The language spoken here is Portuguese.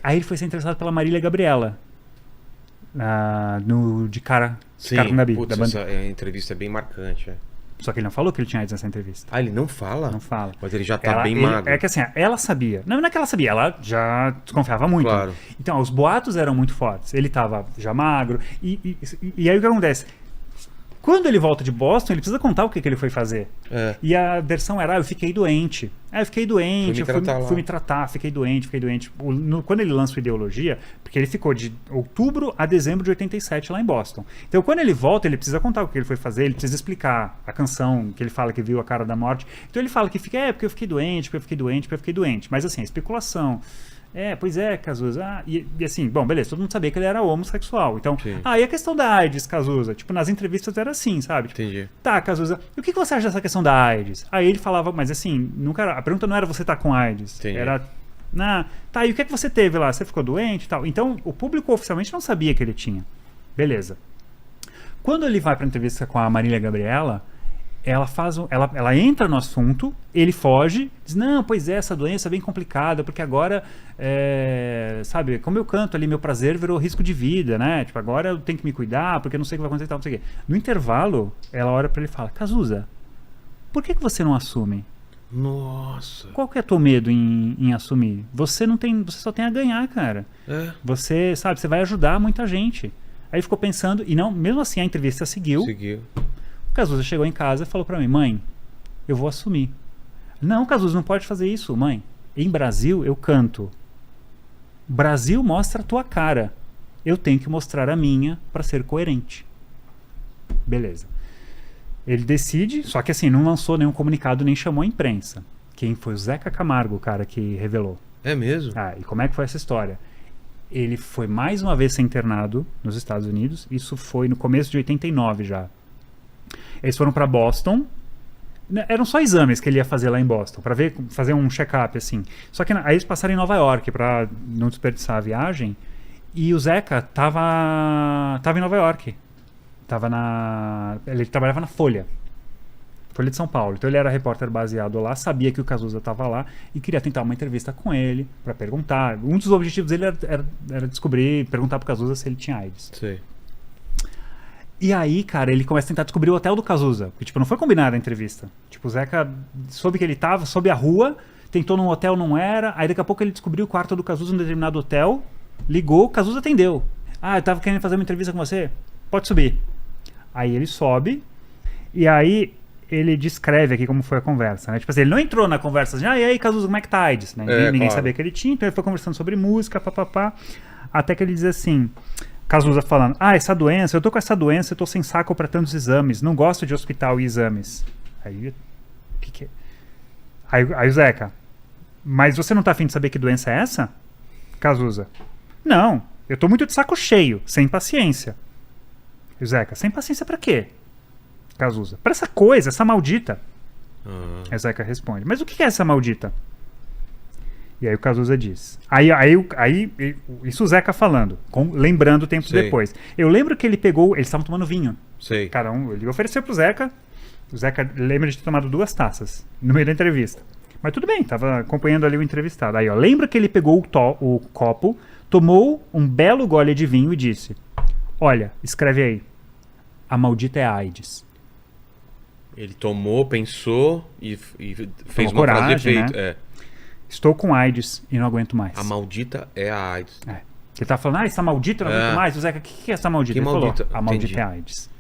Aí ele foi ser interessado pela Marília Gabriela. De cara Sim, com Gabi, putz, da banda. essa entrevista é bem marcante. Só que ele não falou que ele tinha AIDS nessa entrevista. Ah, ele não fala? Não fala. Mas ele já tá bem magro. É que assim, ela sabia. Não é que ela sabia, ela já desconfiava muito. Claro. Então, os boatos eram muito fortes. Ele tava já magro. E aí o que acontece? Quando ele volta de Boston, ele precisa contar o que ele foi fazer. E a versão era, eu fiquei doente. Eu fiquei doente, fui me tratar, fiquei doente. Quando ele lança o Ideologia, porque ele ficou de outubro a dezembro de 87 lá em Boston. Então, quando ele volta, ele precisa contar o que ele foi fazer, ele precisa explicar a canção que ele fala que viu a cara da morte. Então, ele fala que porque eu fiquei doente, porque eu fiquei doente, porque eu fiquei doente. Mas, assim, especulação. Pois é, Cazuza. E assim, bom, beleza, todo mundo sabia que ele era homossexual. Então, e a questão da AIDS, Cazuza? Tipo, nas entrevistas era assim, sabe? Tipo, entendi. Tá, Cazuza, e o que você acha dessa questão da AIDS? Aí ele falava, mas assim, a pergunta não era você tá com AIDS. Entendi. Era, tá, e o que você teve lá? Você ficou doente e tal? Então, o público oficialmente não sabia que ele tinha. Beleza. Quando ele vai pra entrevista com a Marília Gabriela, ela entra no assunto, ele foge, diz, não, pois é, essa doença é bem complicada, porque agora, sabe, como eu canto ali, meu prazer virou risco de vida, né? Tipo, agora eu tenho que me cuidar, porque eu não sei o que vai acontecer e tal, não sei o quê. No intervalo, ela olha pra ele e fala, Cazuza, por que você não assume? Nossa. Qual que é teu medo em assumir? Você só tem a ganhar, cara. Você, sabe, você vai ajudar muita gente. Aí ficou pensando, e não, mesmo assim a entrevista seguiu. Cazuza chegou em casa e falou pra mim, mãe, eu vou assumir. Não, Cazuza, não pode fazer isso, mãe. Em Brasil, eu canto. Brasil mostra a tua cara. Eu tenho que mostrar a minha pra ser coerente. Beleza. Ele decide, só que assim, não lançou nenhum comunicado, nem chamou a imprensa. Quem foi o Zeca Camargo, o cara que revelou. É mesmo? E como é que foi essa história? Ele foi mais uma vez ser internado nos Estados Unidos. Isso foi no começo de 89 já. Eles foram pra Boston. Eram só exames que ele ia fazer lá em Boston, pra fazer um check-up, assim. Só que aí eles passaram em Nova York pra não desperdiçar a viagem. E o Zeca tava em Nova York. Ele trabalhava na Folha de São Paulo. Então ele era repórter baseado lá, sabia que o Cazuza tava lá e queria tentar uma entrevista com ele pra perguntar. Um dos objetivos dele era perguntar pro Cazuza se ele tinha AIDS. Sei. E aí, cara, ele começa a tentar descobrir o hotel do Cazuza. Porque, tipo, não foi combinada a entrevista. Tipo, o Zeca soube que ele tava, soube a rua, tentou num hotel, não era. Aí, daqui a pouco, ele descobriu o quarto do Cazuza num determinado hotel, ligou, o Cazuza atendeu. Eu tava querendo fazer uma entrevista com você? Pode subir. Aí ele sobe, e aí ele descreve aqui como foi a conversa, né? Tipo assim, ele não entrou na conversa assim, e aí, Cazuza, como é que tá AIDS? Né? Ninguém sabia que ele tinha, então ele foi conversando sobre música, papapá, até que ele diz assim... Cazuza falando, essa doença, eu tô com essa doença, eu tô sem saco pra tantos exames, não gosto de hospital e exames. Aí, que é? Aí o Zeca, mas você não tá afim de saber que doença é essa? Cazuza, não, eu tô muito de saco cheio, sem paciência. E o Zeca, sem paciência pra quê? Cazuza, pra essa coisa, essa maldita. Aí o Zeca responde, mas o que é essa maldita? E aí o Cazuza diz. Aí isso o Zeca falando, lembrando tempo depois. Eu lembro que ele eles estavam tomando vinho. Sei. Cada um, ele ofereceu pro Zeca. O Zeca lembra de ter tomado 2 taças no meio da entrevista. Mas tudo bem, tava acompanhando ali o entrevistado. Aí, lembra que ele pegou o copo, tomou um belo gole de vinho e disse: olha, escreve aí. A maldita é a AIDS. Ele tomou, pensou e fez uma frase de efeito. Né? Estou com AIDS e não aguento mais. A maldita é a AIDS. Ele tá falando, essa maldita eu não aguento mais. O Zeca, o que é essa maldita? Que ele maldita? Falou, a maldita é a AIDS.